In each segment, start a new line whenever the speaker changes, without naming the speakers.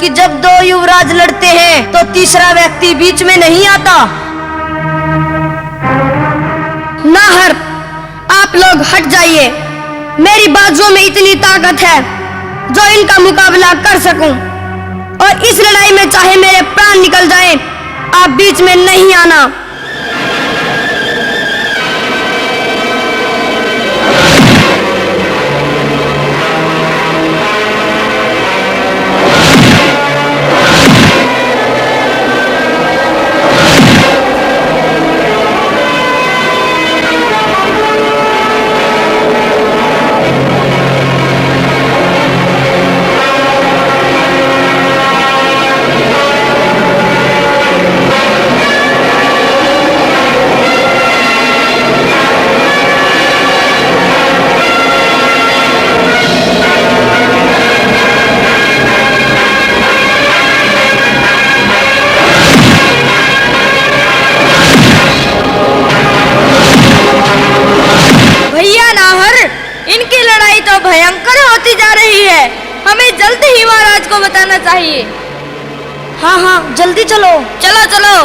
कि जब दो युवराज लड़ते हैं तो तीसरा व्यक्ति बीच में नहीं आता। नाहर, आप लोग हट जाइए। मेरी बाजुओं में इतनी ताकत है जो इनका मुकाबला कर सकूं, और इस लड़ाई में चाहे मेरे प्राण निकल जाएं, आप बीच में नहीं आना।
भयंकर होती जा रही है। हमें जल्द ही महाराज को बताना चाहिए।
हाँ हाँ, जल्दी चलो।
चलो चलो।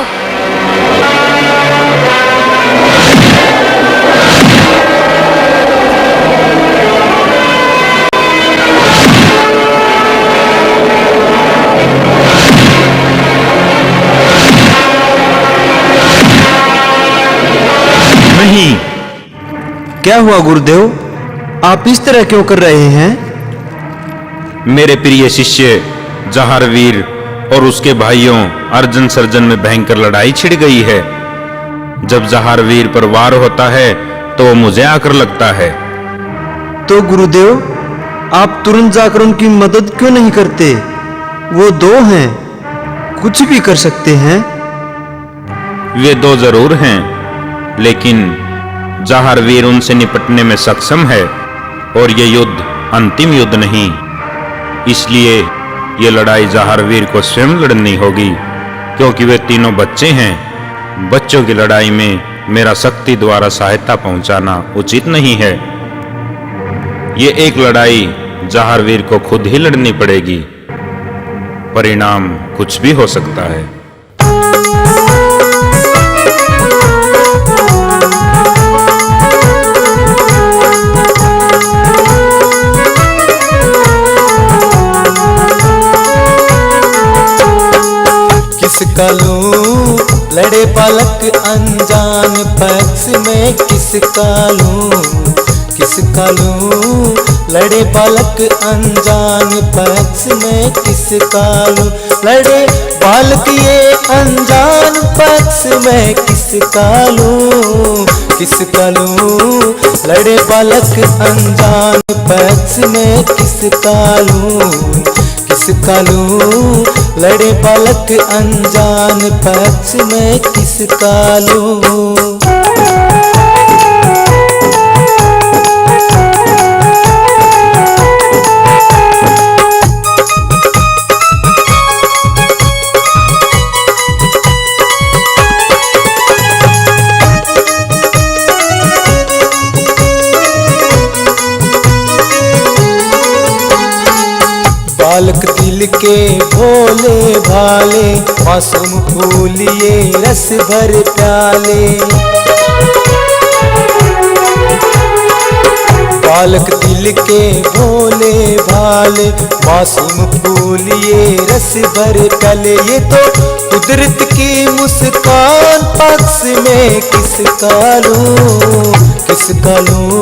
नहीं, क्या हुआ गुरुदेव? आप इस तरह क्यों कर रहे हैं?
मेरे प्रिय शिष्य जहारवीर और उसके भाइयों अर्जुन सर्जन में भयंकर लड़ाई छिड़ गई है। जब जहारवीर पर वार होता है तो वो मुझे आकर लगता है।
तो गुरुदेव, आप तुरंत जाकर उनकी मदद क्यों नहीं करते? वो दो हैं, कुछ भी कर सकते हैं।
वे दो जरूर हैं, लेकिन जहारवीर उनसे निपटने में सक्षम है, और ये युद्ध अंतिम युद्ध नहीं। इसलिए ये लड़ाई जहारवीर को स्वयं लड़नी होगी, क्योंकि वे तीनों बच्चे हैं। बच्चों की लड़ाई में मेरा शक्ति द्वारा सहायता पहुंचाना उचित नहीं है। ये एक लड़ाई जहारवीर को खुद ही लड़नी पड़ेगी। परिणाम कुछ भी हो सकता है।
किसका लूं लड़े बालक अनजान पक्ष में, किसका लूं लड़े बालक अनजान पक्ष में, किसका लूं लड़े बालक ये अनजान पक्ष में, किसका लूं लड़े बालक अनजान पक्ष में, किसका लूं लड़े बालक अनजान पक्ष में, किसका लूं। बालक दिल के भोले भाले, मासूम फूल ये रस भर प्याले। बालक दिल के भोले भाले, मासूम फूल ये रस भर प्याले। ये तो कुदरत की मुस्कान पक्ष में, किसका लूं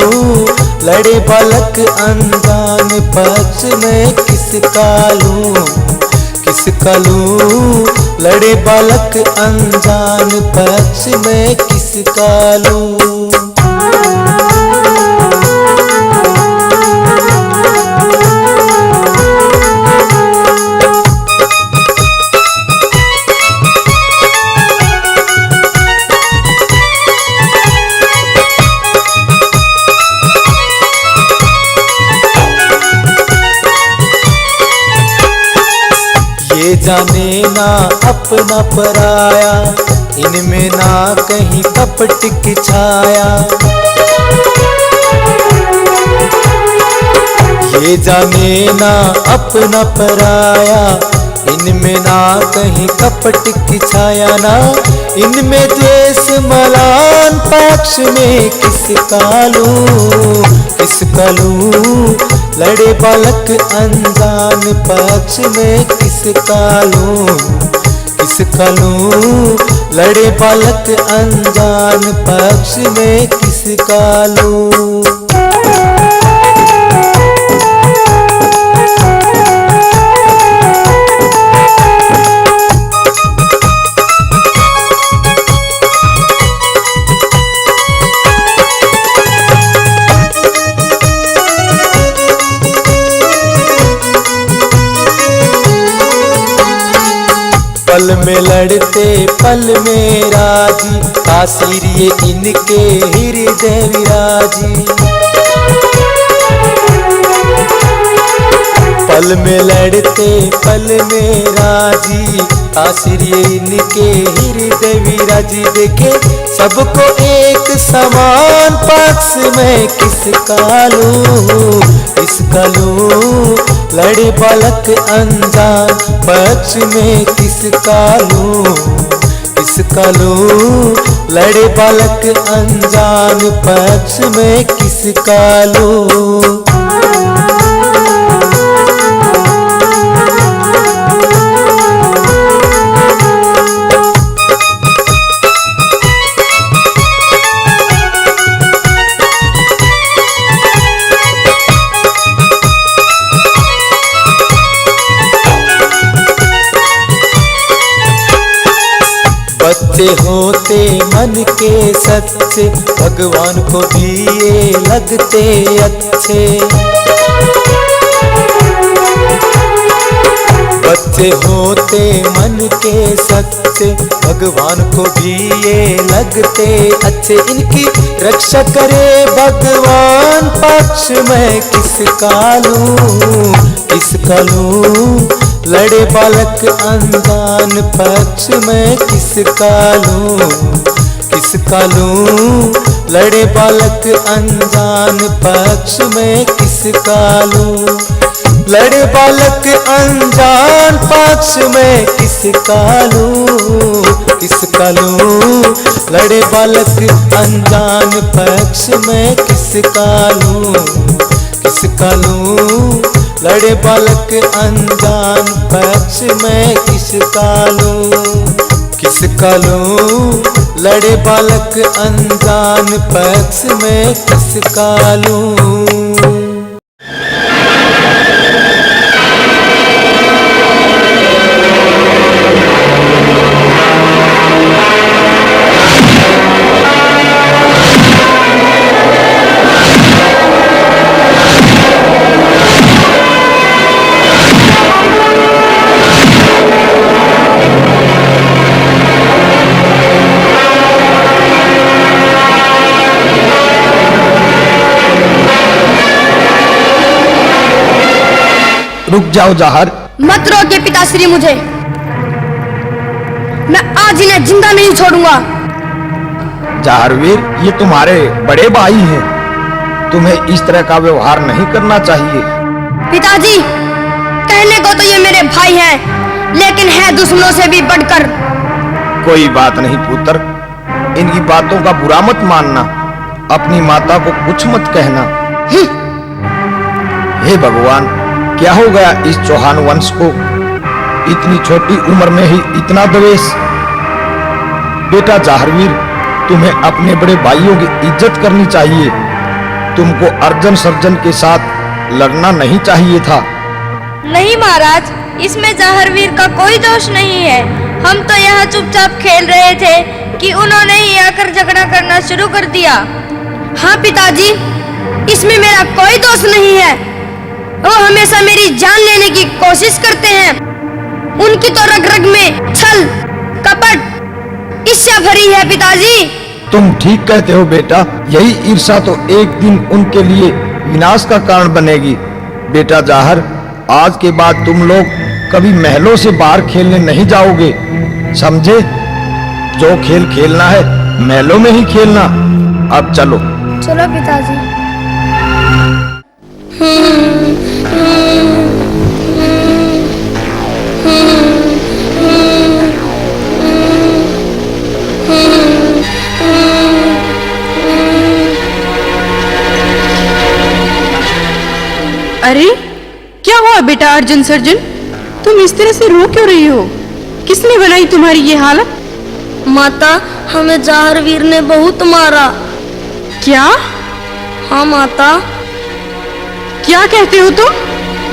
लड़े बालक अनजान पक्ष में, किसका लूं लड़े बालक अनजान पक्ष में, किसका लूं। ये जाने ना अपना पराया, इनमें ना कहीं कपट की छाया। ये जाने ना अपना पराया, इनमें ना कहीं कपट की छाया ना इनमें द्वेष मलान पक्ष में किसका लूं लड़े बालक अनजान पक्ष में किसका लूं लड़े बालक अनजान पक्ष में किसका लूं। पल में लड़ते पल में राजी तासीर ये इनके हृदय विराजी। पल में लड़ते पल में राजी तासीर ये इनके हृदय विराजी। देखे सबको एक समान पक्ष में किसका लूं लड़े बालक अनजान पक्ष में किसका लूं लड़े बालक अनजान पक्ष में किसका लूं। बच्चे होते मन के सच्चे भगवान को भी ये लगते अच्छे। बच्चे होते मन के सच्चे भगवान को भी ये लगते अच्छे। इनकी रक्षा करे भगवान पक्ष में किसका लूं लड़े बालक अनजान पक्ष में किसका लूं लड़े बालक अनजान पक्ष में किसका लूं। लड़े बालक अनजान पक्ष में किसका लूं लड़े बालक अनजान पक्ष में किसका लूं लड़े बालक अनजान पक्ष में किसका लूं लड़े बालक अनजान पक्ष में किसका लूं।
रुक जाओ जाहर।
मत रोके पिताश्री मुझे, मैं आज इन्हें जिंदा नहीं छोड़ूंगा।
जाहरवीर, ये तुम्हारे बड़े भाई हैं, तुम्हें इस तरह का व्यवहार नहीं करना चाहिए।
पिताजी, कहने को तो ये मेरे भाई हैं, लेकिन है दुश्मनों से भी बढ़कर।
कोई बात नहीं पुत्र, इनकी बातों का बुरा मत मानना, अपनी माता को कुछ मत कहना। हे भगवान, क्या हो गया इस चौहान वंश को? इतनी छोटी उम्र में ही इतना द्वेष। बेटा जाहरवीर, तुम्हें अपने बड़े भाइयों की इज्जत करनी चाहिए। तुमको अर्जुन सर्जन के साथ लड़ना नहीं चाहिए था।
नहीं महाराज, इसमें जाहरवीर का कोई दोष नहीं है। हम तो यहाँ चुपचाप खेल रहे थे कि उन्होंने ही आकर झगड़ा करना शुरू कर दिया।
हाँ पिताजी, इसमें मेरा कोई दोष नहीं है। वो हमेशा मेरी जान लेने की कोशिश करते हैं। उनकी तो रग रग में छल कपट ईर्ष्या भरी है पिताजी।
तुम ठीक कहते हो बेटा, यही ईर्ष्या तो एक दिन उनके लिए विनाश का कारण बनेगी। बेटा जाहर, आज के बाद तुम लोग कभी महलों से बाहर खेलने नहीं जाओगे, समझे? जो खेल खेलना है महलों में ही खेलना। अब चलो।
चलो पिताजी।
Hmm.
अरे क्या हुआ बेटा अर्जुन सर्जन, तुम इस तरह से रो क्यों रही हो? किसने बनाई तुम्हारी ये हालत?
माता, हमें जाहरवीर ने बहुत मारा।
क्या?
हाँ माता।
क्या कहते हो तुम?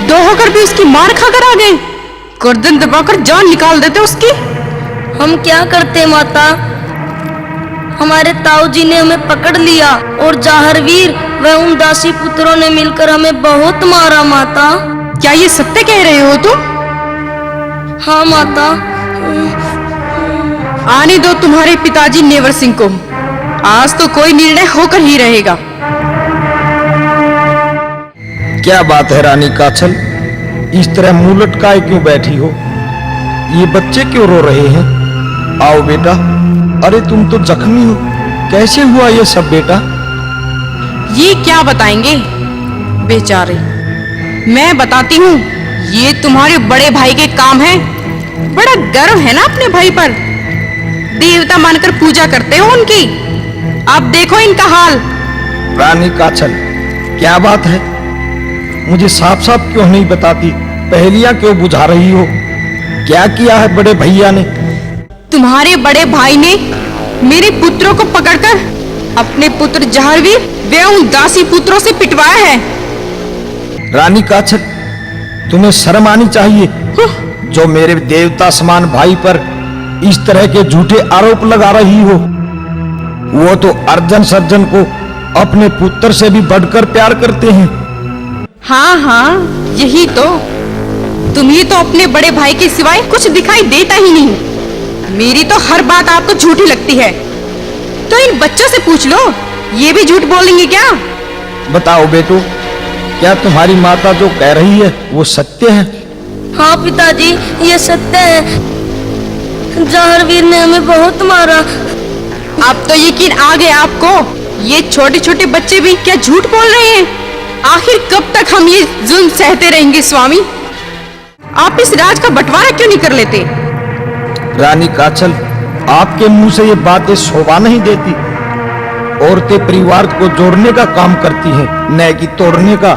दो होकर भी उसकी मार खाकर आ गए? गर्दन दबाकर जान निकाल देते उसकी।
हम क्या करते माता, हमारे ताऊ जी ने हमें पकड़ लिया और जाहरवीर व उन दासी पुत्रों ने मिलकर हमें बहुत मारा माता।
क्या ये सत्य कह रहे हो तुम?
हाँ माता।
आने दो तुम्हारे पिताजी नेवर सिंह को, आज तो कोई निर्णय होकर ही रहेगा।
क्या बात है रानी काछल, इस तरह मुंह लटकाए क्यों बैठी हो? ये बच्चे क्यों रो रहे हैं? आओ बेटा। अरे तुम तो जख्मी हो, कैसे हुआ ये सब बेटा?
ये क्या बताएंगे बेचारे, मैं बताती हूँ। ये तुम्हारे बड़े भाई के काम है। बड़ा गर्व है ना अपने भाई पर, देवता मानकर पूजा करते हो उनकी। अब देखो इनका हाल।
रानी काछल, क्या बात है? मुझे साफ साफ क्यों नहीं बताती? पहेलियां क्यों बुझा रही हो? क्या किया है बड़े भैया ने?
तुम्हारे बड़े भाई ने मेरे पुत्रों को पकड़कर अपने पुत्र जाहरवीर वे उन दासी पुत्रों से पिटवाया है।
रानी काछल, तुम्हें शर्म आनी चाहिए जो मेरे देवता समान भाई पर इस तरह के झूठे आरोप लगा रही हो। वो तो अर्जुन सर्जन को अपने पुत्र से भी बढ़कर प्यार करते हैं।
हाँ हाँ, यही तो। तुम्हें तो अपने बड़े भाई के सिवाय कुछ दिखाई देता ही नहीं। मेरी तो हर बात आपको झूठी लगती है। तो इन बच्चों से पूछ लो, ये भी झूठ बोलेंगे क्या?
बताओ बेटो, क्या तुम्हारी माता जो कह रही है वो सत्य है?
हाँ पिताजी, ये सत्य है। जाहरवीर ने हमें बहुत मारा।
अब तो यकीन आ गया आपको, ये छोटे छोटे बच्चे भी क्या झूठ बोल रहे हैं? आखिर कब तक हम ये जुल्म सहते रहेंगे स्वामी? आप इस राज का बंटवारा क्यों नहीं कर लेते?
रानी काछल, आपके मुंह से ये बातें शोभा नहीं देती। औरतें परिवार को जोड़ने का काम करती हैं, न कि तोड़ने का।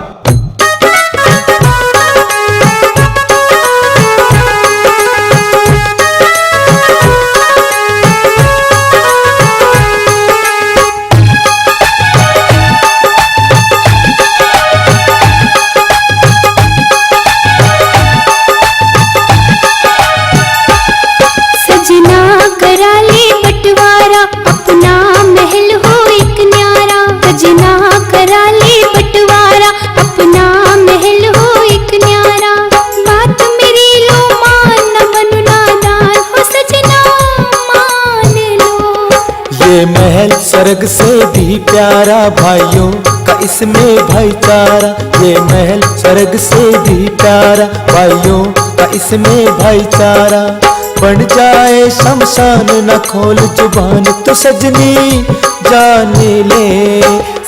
महल स्वर्ग से भी प्यारा, भाइयों का इसमें भाईचारा। ये महल स्वर्ग से भी प्यारा, भाइयों का इसमें भाईचारा। बन जाए शमशान न खोल जुबान तो सजनी जान ले।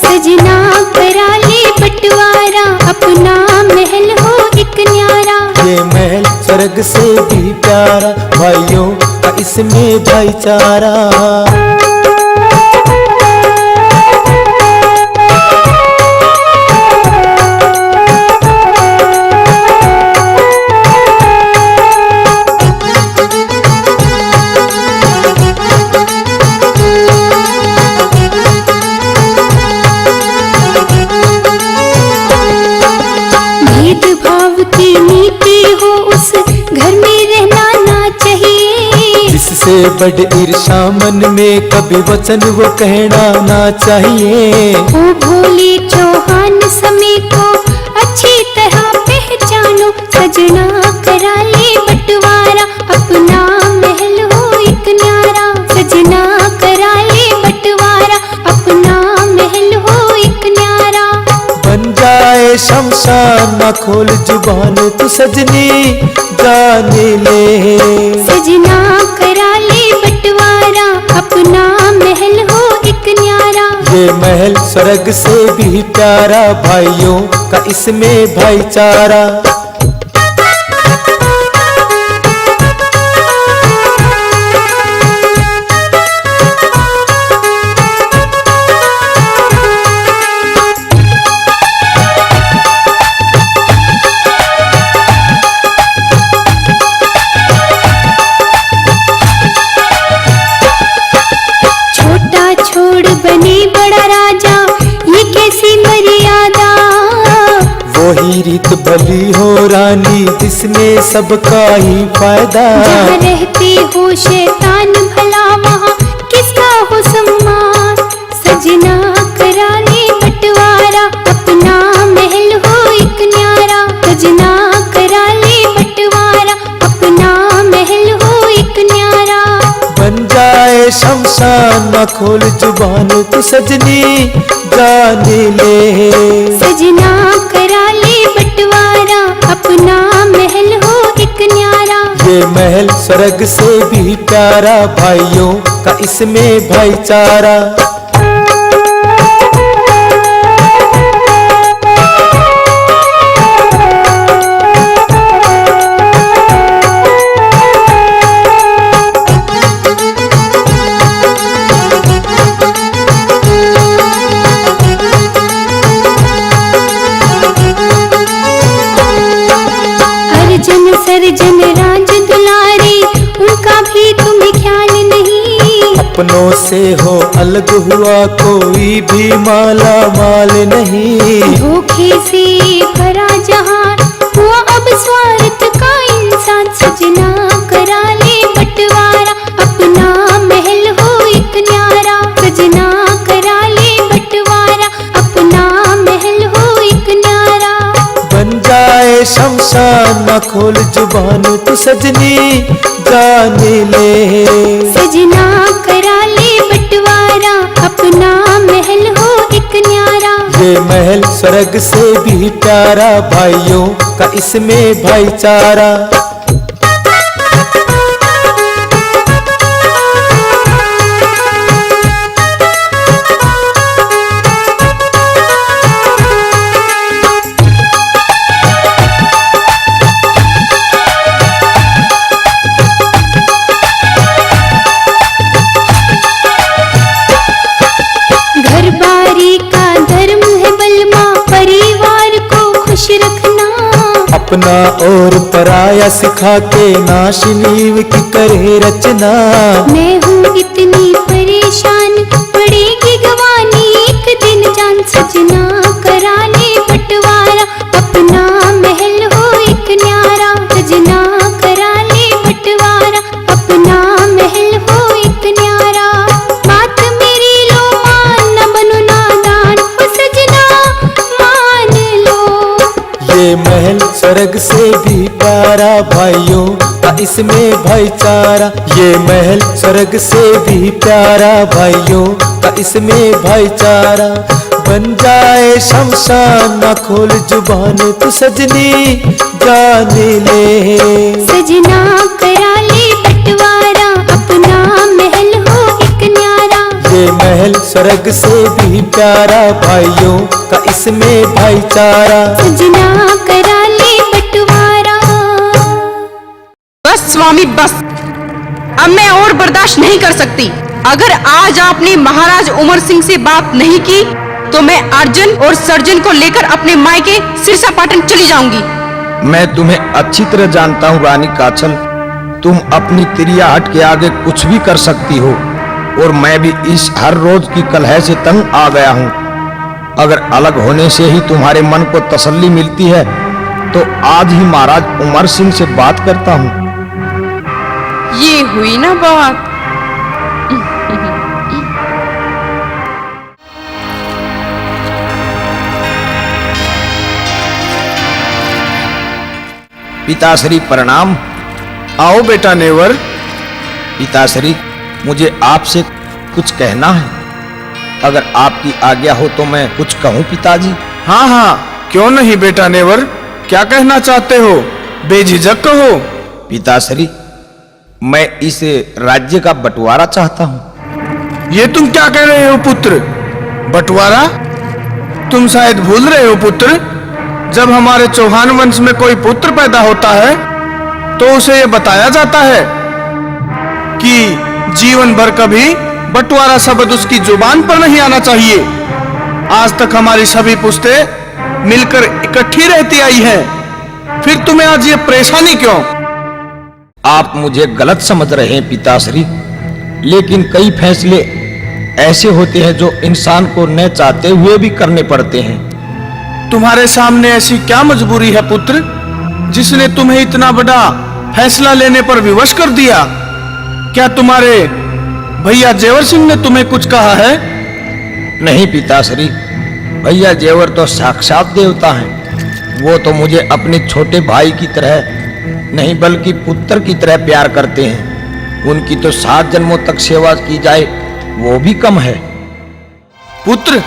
सजना करा ले बंटवारा, अपना महल हो एक न्यारा।
ये महल स्वर्ग से भी प्यारा, भाइयों का इसमें भाईचारा। इससे बड़ ईर्षा मन में कभी वचन वो कहना ना चाहिए।
ओ भोले चौहान समय को अच्छी तरह पहचानो। सजना करा ले बंटवारा, अपना महल हो एक न्यारा। सजना करा ले बंटवारा, अपना महल हो एक न्यारा।
बन जाए शमशान न खोल जुबान तू सजनी जान ले।
सजना करा ले बंटवारा, अपना महल हो एक न्यारा।
ये महल स्वर्ग से भी प्यारा, भाइयों का इसमें भाईचारा। ऐसी रीत भली हो रानी जिसमें सबका ही फायदा।
जहाँ रहते हो शैतान भला वहाँ किसका हो सम्मान। सजना करा ले बंटवारा अपना महल हो एक न्यारा। सजना करा ले बंटवारा अपना महल हो एक न्यारा।
बन जाए शमशान न खोल जुबान तो सजनी जान ले।
सजना करा ले बंटवारा अपना महल हो एक न्यारा।
ये महल स्वर्ग से भी प्यारा भाइयों का इसमें भाईचारा।
सर्जन राज दुलारे उनका भी तुम्हें ख्याल नहीं।
अपनों से हो अलग हुआ कोई भी माला माल नहीं।
धोखे से भरा जहान हुआ अब स्वार्थ का इंसान। सजना करा ले बंटवारा अपना महल हो एक न्यारा। सजना करा ले बंटवारा अपना महल हो एक न्यारा।
बन जाए शमशान न खोल जुबान तो सजनी जान ले।
सजना करा ले बंटवारा अपना महल हो एक न्यारा।
ये महल स्वर्ग से भी प्यारा भाइयों का इसमें भाईचारा। अपना और पराया सिखा के नाश नीव की करे रचना।
मैं हूँ इतनी परेशान पड़ेगी गवानी एक दिन जान। सजना करा ले बंटवारा अपना महल हो एक न्यारा। सजना करा ले बंटवारा अपना महल हो एक न्यारा। बात मेरी लो मान न बनो नादान ओ सजना मान लो।
ये महल स्वर्ग से भी प्यारा भाइयों का इसमें भाईचारा। ये महल स्वर्ग से भी प्यारा भाइयों का इसमें भाईचारा। बन जाए शमशान न खोल जुबान तो सजनी जान ले।
सजना करा ले बंटवारा अपना महल हो एक न्यारा।
ये महल स्वर्ग से भी प्यारा भाइयों का इसमें भाईचारा।
सजना करा ले बंटवारा।
बस स्वामी बस, अब मैं और बर्दाश्त नहीं कर सकती। अगर आज आपने महाराज उमर सिंह से बात नहीं की तो मैं अर्जुन और सर्जन को लेकर अपने मायके सिरसा पाटन चली जाऊंगी।
मैं तुम्हें अच्छी तरह जानता हूँ रानी काछल। तुम अपनी तिरियाहट के आगे कुछ भी कर सकती हो और मैं भी इस हर रोज की कलह से तंग आ गया हूँ। अगर अलग होने से ही तुम्हारे मन को तसल्ली मिलती है तो आज ही महाराज उमर सिंह से बात करता हूँ।
ये हुई ना बात।
पिताश्री प्रणाम।
आओ बेटा नेवर।
पिताश्री, मुझे आपसे कुछ कहना है। अगर आपकी आज्ञा हो तो मैं कुछ कहूँ पिताजी।
हाँ हाँ, क्यों नहीं बेटा नेवर, क्या कहना चाहते हो? बेझिझक कहो।
पिताश्री, मैं इस राज्य का बंटवारा चाहता हूँ।
ये तुम क्या कह रहे हो पुत्र? बंटवारा? तुम शायद भूल रहे हो पुत्र, जब हमारे चौहान वंश में कोई पुत्र पैदा होता है तो उसे ये बताया जाता है कि जीवन भर कभी बंटवारा शब्द उसकी जुबान पर नहीं आना चाहिए। आज तक हमारी सभी पुश्तें मिलकर इकट्ठी रहती आई हैं, फिर तुम्हें आज ये परेशानी क्यों?
आप मुझे गलत समझ रहे हैं पिताश्री, लेकिन कई फैसले ऐसे होते हैं जो इंसान को न चाहते हुए भी करने पड़ते हैं।
तुम्हारे सामने ऐसी क्या मजबूरी है पुत्र, जिसने तुम्हें इतना बड़ा फैसला लेने पर विवश कर दिया? क्या तुम्हारे भैया जेवर सिंह ने तुम्हें कुछ कहा है?
नहीं पिताश्री, भैया जेवर तो साक्षात देवता हैं। वो तो मुझे अपने छोटे भाई की तरह नहीं बल्कि पुत्र की तरह प्यार करते हैं। उनकी तो 7 जन्मों तक सेवा की जाए वो भी कम है।
पुत्र,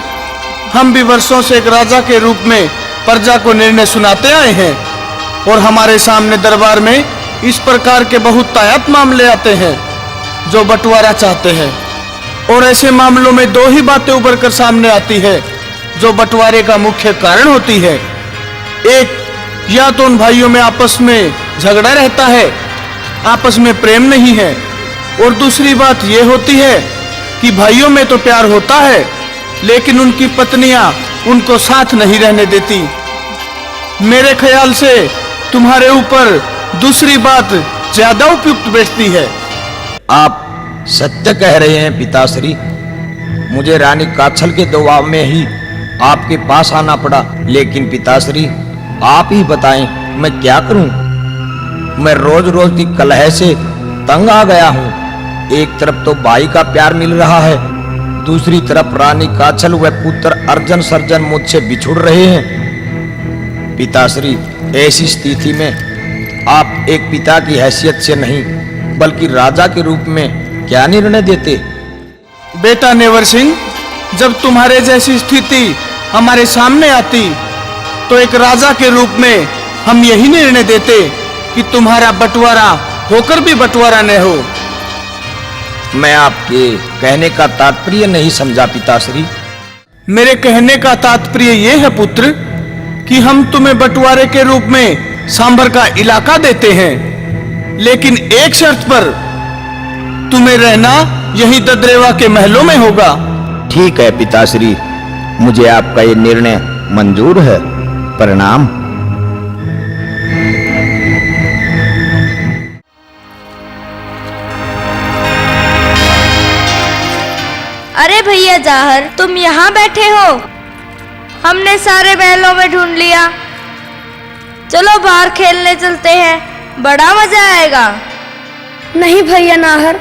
हम भी वर्षों से एक राजा के रूप में प्रजा को निर्णय सुनाते आए हैं और हमारे सामने दरबार में इस प्रकार के बहुत तायत मामले आते हैं जो बंटवारा चाहते हैं, और ऐसे मामलों में 2 ही बातें उभर कर सामने आती है जो बंटवारे का मुख्य कारण होती है। एक, या तो उन भाइयों में आपस में झगड़ा रहता है, आपस में प्रेम नहीं है, और दूसरी बात यह होती है कि भाइयों में तो प्यार होता है लेकिन उनकी पत्नियां उनको साथ नहीं रहने देती। मेरे ख्याल से तुम्हारे ऊपर दूसरी बात ज्यादा उपयुक्त बैठती है।
आप सत्य कह रहे हैं पिताश्री। मुझे रानी काछल के दबाव में ही आपके पास आना पड़ा, लेकिन पिताश्री आप ही बताएं मैं क्या करूं? मैं रोज रोज की कलह से तंग आ गया हूं। एक तरफ तो भाई का प्यार मिल रहा है, दूसरी तरफ रानी काछल व पुत्र अर्जन सर्जन मुझसे बिछुड़ रहे हैं। पिताश्री, ऐसी स्थिति में आप एक पिता की हैसियत से नहीं बल्कि राजा के रूप में क्या निर्णय देते?
बेटा नेवर सिंह, जब तुम्हारे जैसी स्थिति हमारे सामने आती तो एक राजा के रूप में हम यही निर्णय देते कि तुम्हारा बंटवारा होकर भी बंटवारा न हो।
मैं आपके कहने का तात्पर्य नहीं समझा पिताश्री।
मेरे कहने का तात्पर्य यह है पुत्र कि हम तुम्हें बंटवारे के रूप में सांभर का इलाका देते हैं, लेकिन एक शर्त पर, तुम्हें रहना यही ददरेवा के महलों में होगा।
ठीक है पिताश्री, मुझे आपका ये निर्णय मंजूर है। प्रणाम।
अरे भैया जाहर, तुम यहाँ बैठे हो? हमने सारे महलों में ढूंढ लिया। चलो बाहर खेलने चलते हैं, बड़ा मजा आएगा।
नहीं भैया नाहर,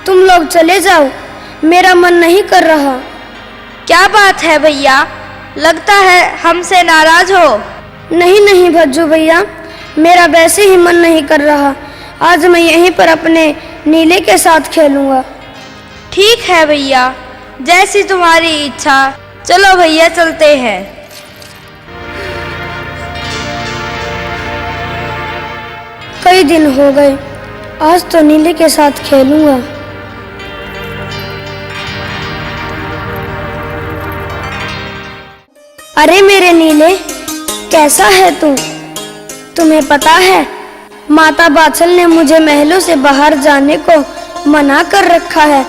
तुम लोग चले जाओ, मेरा मन नहीं कर रहा।
क्या बात है भैया, लगता है हमसे नाराज हो।
नहीं नहीं भज्जू भैया, मेरा वैसे ही मन नहीं कर रहा। आज मैं यहीं पर अपने नीले के साथ खेलूंगा।
ठीक है भैया, जैसी तुम्हारी इच्छा। चलो भैया चलते हैं।
कई दिन हो गए, आज तो नीले के साथ खेलूंगा। अरे मेरे नीले, कैसा है तू? तुम्हें पता है माता बाछल ने मुझे महलों से बाहर जाने को मना कर रखा है।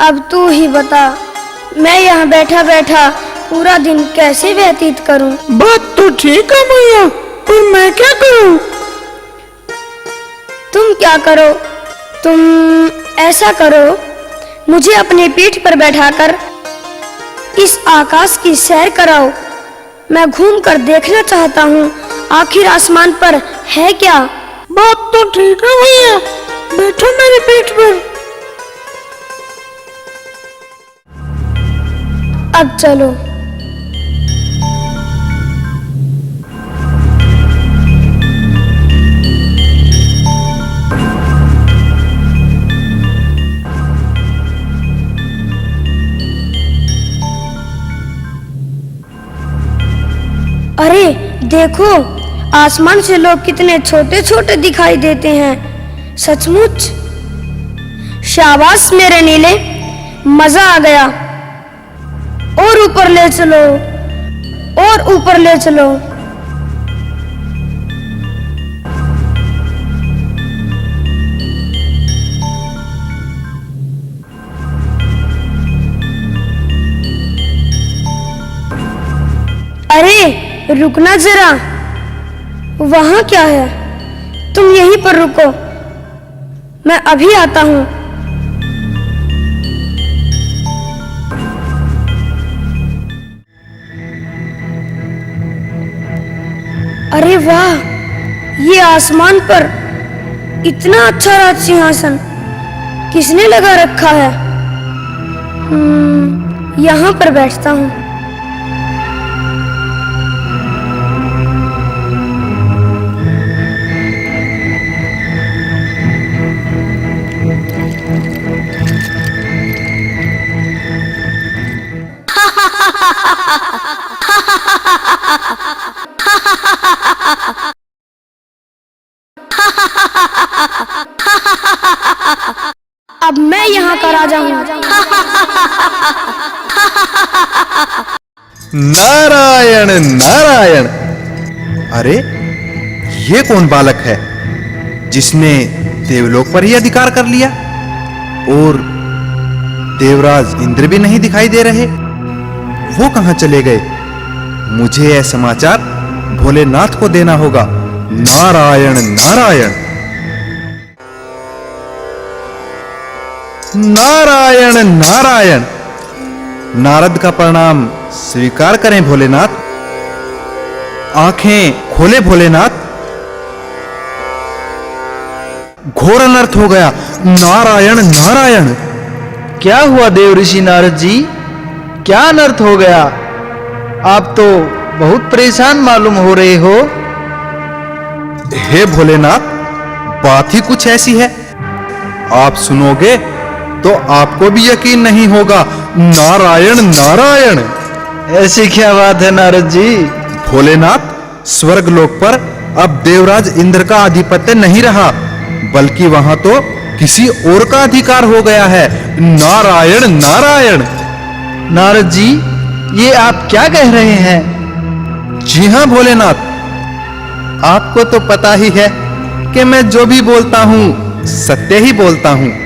अब तू ही बता, मैं यहाँ बैठा बैठा पूरा दिन कैसे व्यतीत करूं?
बात तो ठीक है भैया, पर मैं क्या करूं?
तुम क्या करो? तुम ऐसा करो, मुझे अपनी पीठ पर बैठाकर इस आकाश की सैर कराओ। मैं घूमकर देखना चाहता हूँ आखिर आसमान पर है क्या।
बात तो ठीक है भैया, बैठो मेरी पीठ पर।
अब चलो। अरे देखो, आसमान से लोग कितने छोटे छोटे दिखाई देते हैं। सचमुच शाबाश मेरे नीले, मजा आ गया। और ऊपर ले चलो, और ऊपर ले चलो। अरे रुकना जरा, वहां क्या है? तुम यहीं पर रुको, मैं अभी आता हूं। अरे वाह, ये आसमान पर इतना अच्छा राज सिंहासन किसने लगा रखा है? यहाँ पर बैठता हूँ। अब मैं यहाँ का राजा हूँ।
नारायण नारायण। अरे ये कौन बालक है जिसने देवलोक पर ही अधिकार कर लिया? और देवराज इंद्र भी नहीं दिखाई दे रहे। वो कहां चले गए? मुझे यह समाचार भोलेनाथ को देना होगा। नारायण नारायण नारायण नारायण। नारद का प्रणाम स्वीकार करें भोलेनाथ। आंखें खोले भोलेनाथ। घोर अनर्थ हो गया। नारायण नारायण।
क्या हुआ देव ऋषि नारद जी? क्या अनर्थ हो गया? आप तो बहुत परेशान मालूम हो रहे हो।
हे भोलेनाथ, बात ही कुछ ऐसी है, आप सुनोगे तो आपको भी यकीन नहीं होगा। नारायण नारायण।
ऐसी क्या बात है नारद जी?
भोलेनाथ, स्वर्ग लोक पर अब देवराज इंद्र का आधिपत्य नहीं रहा, बल्कि वहां तो किसी और का अधिकार हो गया है। नारायण नारायण।
नारद जी, ये आप क्या कह रहे हैं?
जी हां भोलेनाथ, आपको तो पता ही है कि मैं जो भी बोलता हूं सत्य ही बोलता हूं।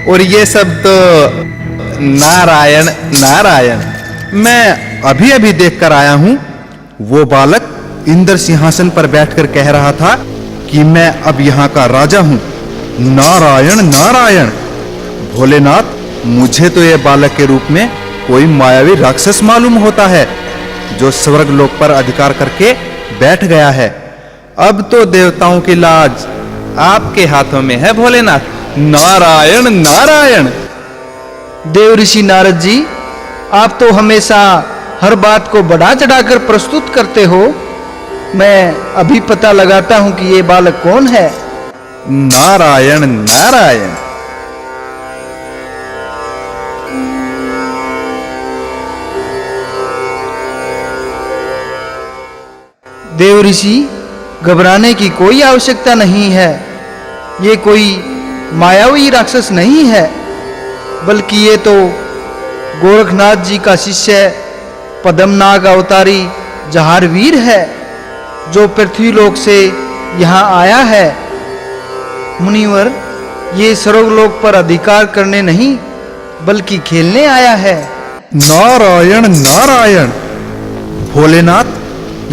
और ये सब तो नारायण नारायण। मैं अभी अभी देख कर आया हूं। वो बालक इंद्र सिंहासन पर बैठकर कह रहा था कि मैं अब यहां का राजा हूं। नारायण नारायण। भोलेनाथ, मुझे तो यह बालक के रूप में कोई मायावी राक्षस मालूम होता है जो स्वर्ग लोक पर अधिकार करके बैठ गया है। अब तो देवताओं की लाज आपके हाथों में है भोलेनाथ। नारायण नारायण।
देव ऋषि नारद जी, आप तो हमेशा हर बात को बढ़ा चढ़ाकर प्रस्तुत करते हो। मैं अभी पता लगाता हूं कि ये बालक कौन है।
नारायण नारायण।
देव ऋषि, घबराने की कोई आवश्यकता नहीं है। ये कोई मायावी राक्षस नहीं है, बल्कि ये तो गोरखनाथ जी का शिष्य पद्मनाग अवतारी जहारवीर है, जो पृथ्वीलोक से यहाँ आया है। मुनिवर, ये स्वर्गलोक पर अधिकार करने नहीं बल्कि खेलने आया है।
नारायण नारायण। भोलेनाथ,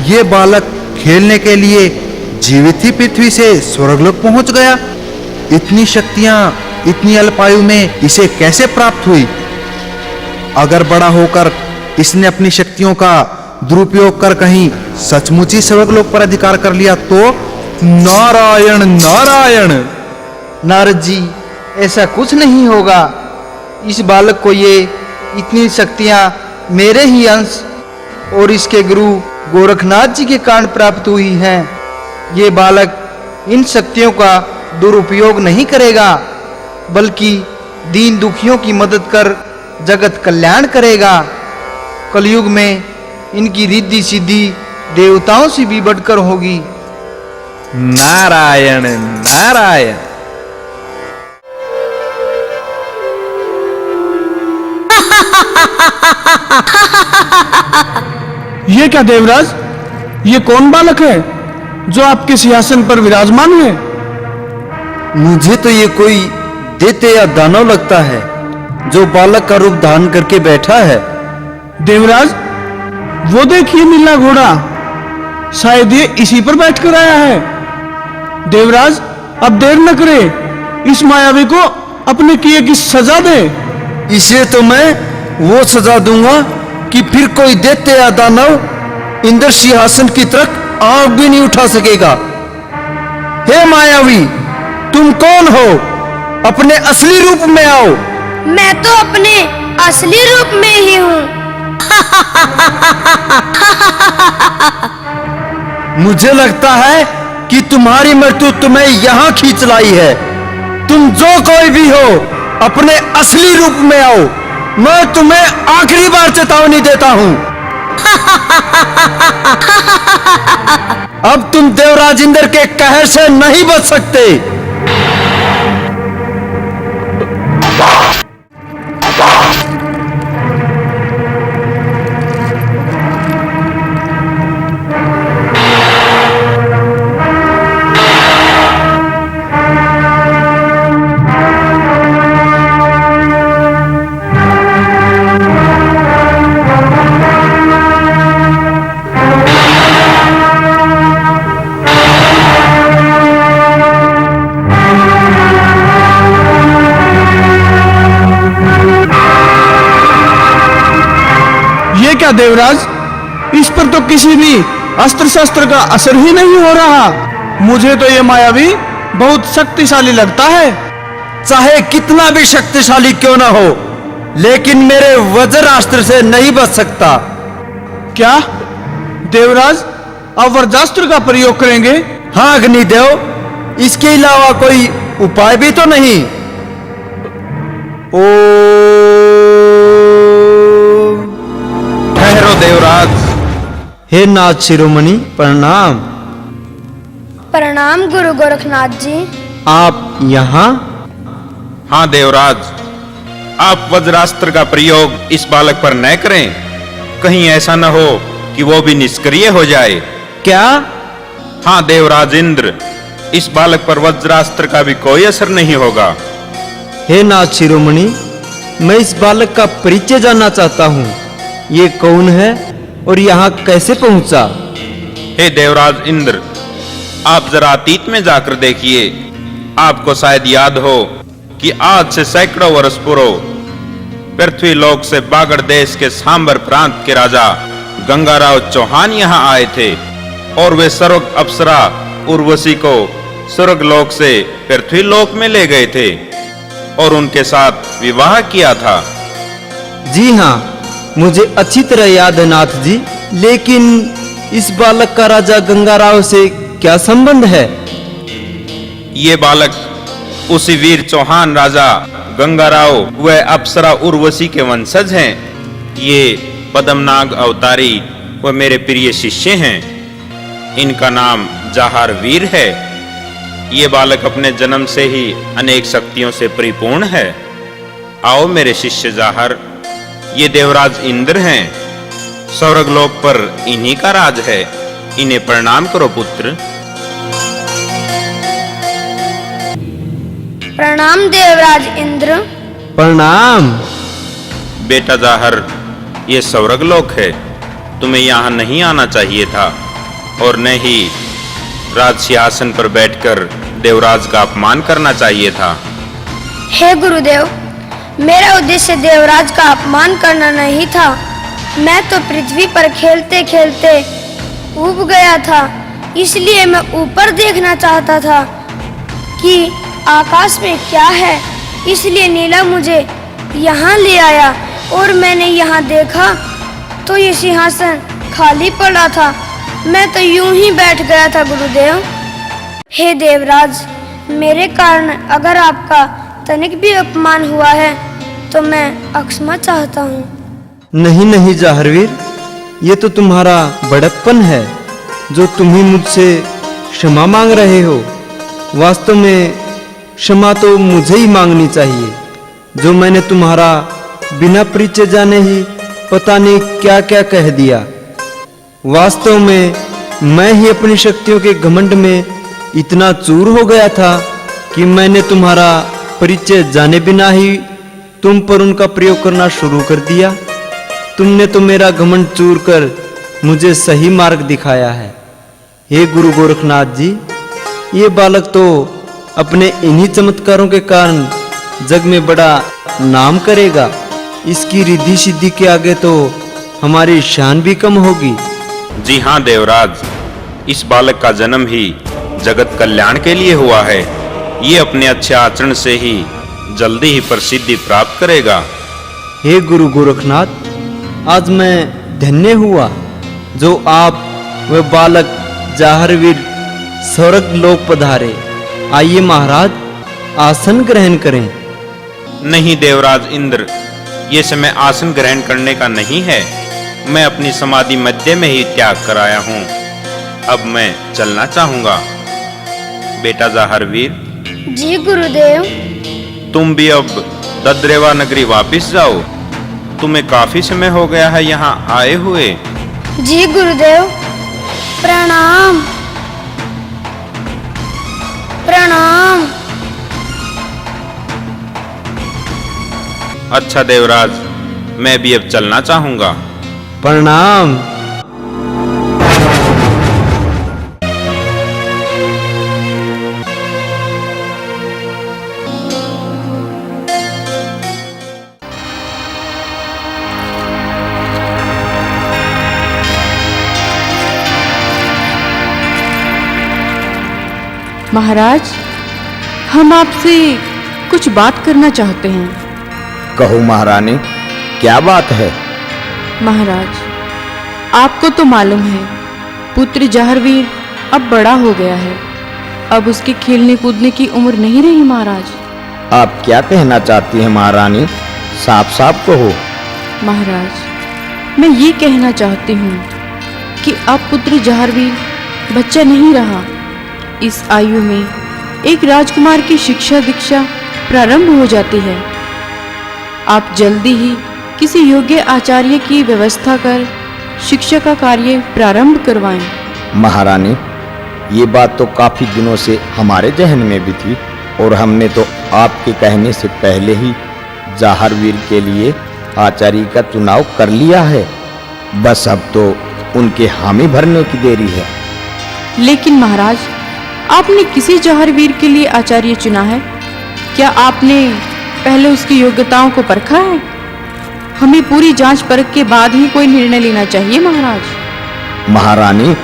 ये बालक खेलने के लिए जीवित ही पृथ्वी से स्वर्गलोक पहुंच गया। इतनी शक्तियां इतनी अल्पायु में इसे कैसे प्राप्त हुई? अगर बड़ा होकर इसने अपनी शक्तियों का दुरुपयोग कर कहीं सचमुच ही स्वर्गलोक पर अधिकार कर लिया तो? नारायण नारायण।
नारद जी, ऐसा कुछ नहीं होगा। इस बालक को ये इतनी शक्तियां मेरे ही अंश और इसके गुरु गोरखनाथ जी के कारण प्राप्त हुई हैं। ये बालक इन शक्तियों का दुरुपयोग नहीं करेगा, बल्कि दीन दुखियों की मदद कर जगत कल्याण करेगा। कलयुग में इनकी रिद्धि सिद्धि देवताओं से भी बढ़कर होगी।
नारायण नारायण।
ये क्या देवराज, ये कौन बालक है जो आपके सिंहासन पर विराजमान है?
मुझे तो ये कोई दैत्य या दानव लगता है जो बालक का रूप धारण करके बैठा है।
देवराज, वो देखिए नीला घोड़ा, शायद ये इसी पर बैठकर आया है। देवराज, अब देर न करे, इस मायावी को अपने किए की सजा दे।
इसे तो मैं वो सजा दूंगा कि फिर कोई दैत्य या दानव इंद्र सिंहासन की तरफ आंख भी नहीं उठा सकेगा। हे मायावी, तुम कौन हो? अपने असली रूप में आओ।
मैं तो अपने असली रूप में ही हूँ।
मुझे लगता है कि तुम्हारी मृत्यु तुम्हें यहाँ खींच लाई है। तुम जो कोई भी हो, अपने असली रूप में आओ। मैं तुम्हें आखिरी बार चेतावनी देता हूँ। अब तुम देवराज इंद्र के कहर से नहीं बच सकते।
क्या देवराज, इस पर तो किसी भी अस्त्र शस्त्र का असर ही नहीं हो रहा। मुझे तो ये मायावी बहुत शक्तिशाली लगता है।
चाहे कितना भी शक्तिशाली क्यों ना हो, लेकिन मेरे वज्रास्त्र से नहीं बच सकता।
क्या देवराज, अब वज्रास्त्र का प्रयोग करेंगे?
हाँ अग्निदेव, इसके अलावा कोई उपाय भी तो नहीं।
ठहरो देवराज।
हे नाथ शिरोमणि, प्रणाम।
प्रणाम गुरु गोरखनाथ जी।
आप यहाँ?
हाँ देवराज, आप वज्रास्त्र का प्रयोग इस बालक पर न करें। कहीं ऐसा न हो कि वो भी निष्क्रिय हो जाए।
क्या?
हाँ देवराज इंद्र, इस बालक पर वज्रास्त्र का भी कोई असर नहीं होगा।
हे नाथ शिरोमणि, मैं इस बालक का परिचय जानना चाहता हूँ। ये कौन है और यहाँ कैसे पहुंचा?
हे देवराज इंद्र, आप जरा अतीत में जाकर देखिए। आपको शायद याद हो कि आज से सैकड़ों वर्ष पूर्व पृथ्वी लोक से बागड़ देश के सांबर प्रांत के राजा गंगाराव चौहान यहाँ आए थे और वे सर्व अप्सरा उर्वशी को स्वर्ग लोक से पृथ्वी लोक में ले गए थे और उनके साथ विवाह किया था।
जी हाँ, मुझे अच्छी तरह याद है नाथ जी, लेकिन इस बालक का राजा गंगाराव से क्या संबंध है?
ये बालक उसी वीर चौहान राजा गंगाराव व अप्सरा उर्वशी के वंशज हैं। ये पद्मनाग अवतारी व मेरे प्रिय शिष्य हैं। इनका नाम जाहर वीर है। ये बालक अपने जन्म से ही अनेक शक्तियों से परिपूर्ण है। आओ मेरे शिष्य जाहर, ये देवराज इंद्र हैं। स्वर्गलोक पर इन्हीं का राज है। इन्हें प्रणाम करो पुत्र।
प्रणाम देवराज इंद्र।
प्रणाम।
बेटा जाहर, ये स्वर्गलोक है। तुम्हें यहाँ नहीं आना चाहिए था और न ही राज सिंहासन पर बैठकर देवराज का अपमान करना चाहिए था।
हे गुरुदेव, मेरा उद्देश्य देवराज का अपमान करना नहीं था। मैं तो पृथ्वी पर खेलते खेलते ऊब गया था, इसलिए मैं ऊपर देखना चाहता था कि आकाश में क्या है। इसलिए नीला मुझे यहाँ ले आया और मैंने यहाँ देखा तो ये सिंहासन खाली पड़ा था। मैं तो यूं ही बैठ गया था गुरुदेव। हे देवराज, मेरे कारण अगर आपका तनिक भी अपमान हुआ है तो मैं क्षमा चाहता हूँ।
नहीं नहीं जाहरवीर, ये तो तुम्हारा बड़प्पन है जो तुम ही मुझसे क्षमा मांग रहे हो। वास्तव में क्षमा तो मुझे ही मांगनी चाहिए, जो मैंने तुम्हारा बिना परिचय जाने ही पता नहीं क्या क्या कह दिया। वास्तव में मैं ही अपनी शक्तियों के घमंड में इतना चूर हो गया था कि मैंने तुम्हारा परिचय जाने बिना ही तुम पर उनका प्रयोग करना शुरू कर दिया। तुमने तो मेरा घमंड चूर कर मुझे सही मार्ग दिखाया है। हे गुरु गोरखनाथ जी, ये बालक तो अपने इन्हीं चमत्कारों के कारण जग में बड़ा नाम करेगा। इसकी रिद्धि सिद्धि के आगे तो हमारी शान भी कम होगी।
जी हाँ देवराज, इस बालक का जन्म ही जगत कल्याण के लिए हुआ है। ये अपने अच्छे आचरण से ही जल्दी ही प्रसिद्धि प्राप्त करेगा।
हे गुरु गोरखनाथ, आज मैं धन्य हुआ जो आप व बालक जाहरवीर स्वर्ग लोक पधारे। आइए महाराज, आसन ग्रहण करें।
नहीं देवराज इंद्र, ये समय आसन ग्रहण करने का नहीं है। मैं अपनी समाधि मध्य में ही त्याग कर आया हूँ। अब मैं चलना चाहूंगा। बेटा जाहरवीर,
जी गुरुदेव।
तुम भी अब दद्रेवा नगरी वापस जाओ। तुम्हें काफी समय हो गया है यहाँ आए हुए।
जी गुरुदेव, प्रणाम प्रणाम।
अच्छा देवराज, मैं भी अब चलना चाहूंगा।
प्रणाम।
महाराज, हम आपसे कुछ बात करना चाहते हैं।
कहो महारानी, क्या बात है?
महाराज, आपको तो मालूम है पुत्र जाहरवीर अब बड़ा हो गया है। अब उसके खेलने कूदने की उम्र नहीं रही महाराज।
आप क्या कहना चाहती हैं महारानी? साफ साफ कहो।
महाराज, मैं ये कहना चाहती हूँ कि अब पुत्र जाहरवीर बच्चा नहीं रहा। इस आयु में एक राजकुमार की शिक्षा दीक्षा प्रारंभ हो जाती है। आप जल्दी ही किसी योग्य आचार्य की व्यवस्था कर शिक्षा का कार्य प्रारंभ करवाएं।
महारानी, ये बात तो काफी दिनों से हमारे जहन में भी थी और हमने तो आपके कहने से पहले ही जाहरवीर के लिए आचार्य का चुनाव कर लिया है। बस अब तो उनके हामी भरने की देरी है।
लेकिन महाराज, आपने किसी जाहरवीर के लिए आचार्य चुना है? क्या आपने पहले उसकी योग्यताओं को परखा है? हमें पूरी जांच परख के बाद ही कोई निर्णय लेना चाहिए महाराज।
महारानी,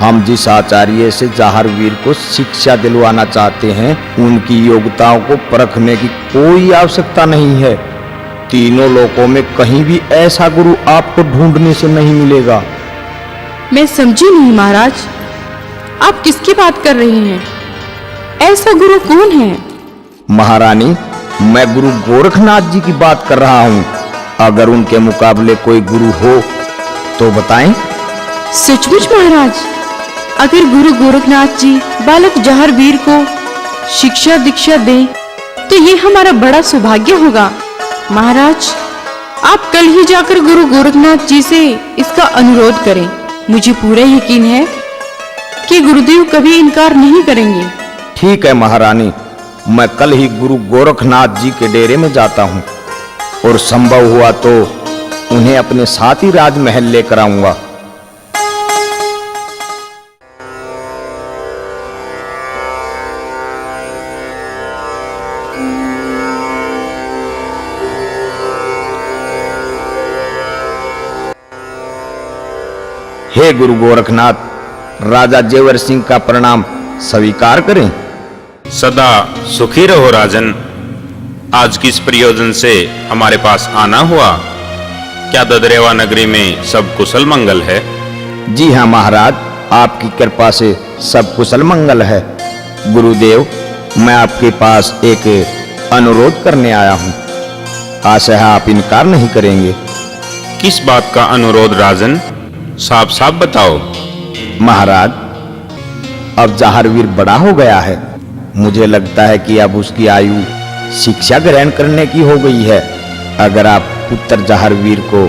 हम जिस आचार्य से जाहरवीर को शिक्षा दिलवाना चाहते हैं, उनकी योग्यताओं को परखने की कोई आवश्यकता नहीं है। तीनों लोकों में कहीं भी ऐसा गुरु आपको ढूंढने से नहीं मिलेगा।
मैं समझी नहीं महाराज, आप किसकी बात कर रही हैं? ऐसा गुरु कौन है?
महारानी, मैं गुरु गोरखनाथ जी की बात कर रहा हूँ। अगर उनके मुकाबले कोई गुरु हो तो बताएं।
सचमुच महाराज, अगर गुरु गोरखनाथ जी बालक जाहरवीर को शिक्षा दीक्षा दें तो ये हमारा बड़ा सौभाग्य होगा। महाराज, आप कल ही जाकर गुरु गोरखनाथ जी से इसका अनुरोध करें। मुझे पूरा यकीन है कि गुरुदेव कभी इनकार नहीं करेंगे।
ठीक है महारानी, मैं कल ही गुरु गोरखनाथ जी के डेरे में जाता हूँ और संभव हुआ तो उन्हें अपने साथ ही राजमहल लेकर आऊंगा। हे गुरु गोरखनाथ, राजा जेवर सिंह का प्रणाम स्वीकार करें।
सदा सुखी रहो राजन। आज किस प्रयोजन से हमारे पास आना हुआ? क्या ददरेवा नगरी में सब कुशल मंगल है?
जी हाँ महाराज, आपकी कृपा से सब कुशल मंगल है। गुरुदेव, मैं आपके पास एक अनुरोध करने आया हूँ। आशा है आप इनकार नहीं करेंगे।
किस बात का अनुरोध राजन? साफ साफ बताओ।
महाराज, अब जाहरवीर बड़ा हो गया है। मुझे लगता है कि अब उसकी आयु शिक्षा ग्रहण करने की हो गई है। अगर आप पुत्र जाहरवीर को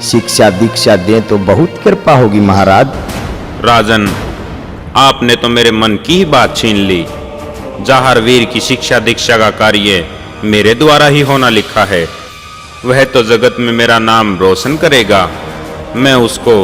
शिक्षा दीक्षा दें तो बहुत कृपा होगी महाराज।
राजन, आपने तो मेरे मन की ही बात छीन ली। जाहरवीर की शिक्षा दीक्षा का कार्य मेरे द्वारा ही होना लिखा है। वह तो जगत में मेरा नाम रोशन करेगा। मैं उसको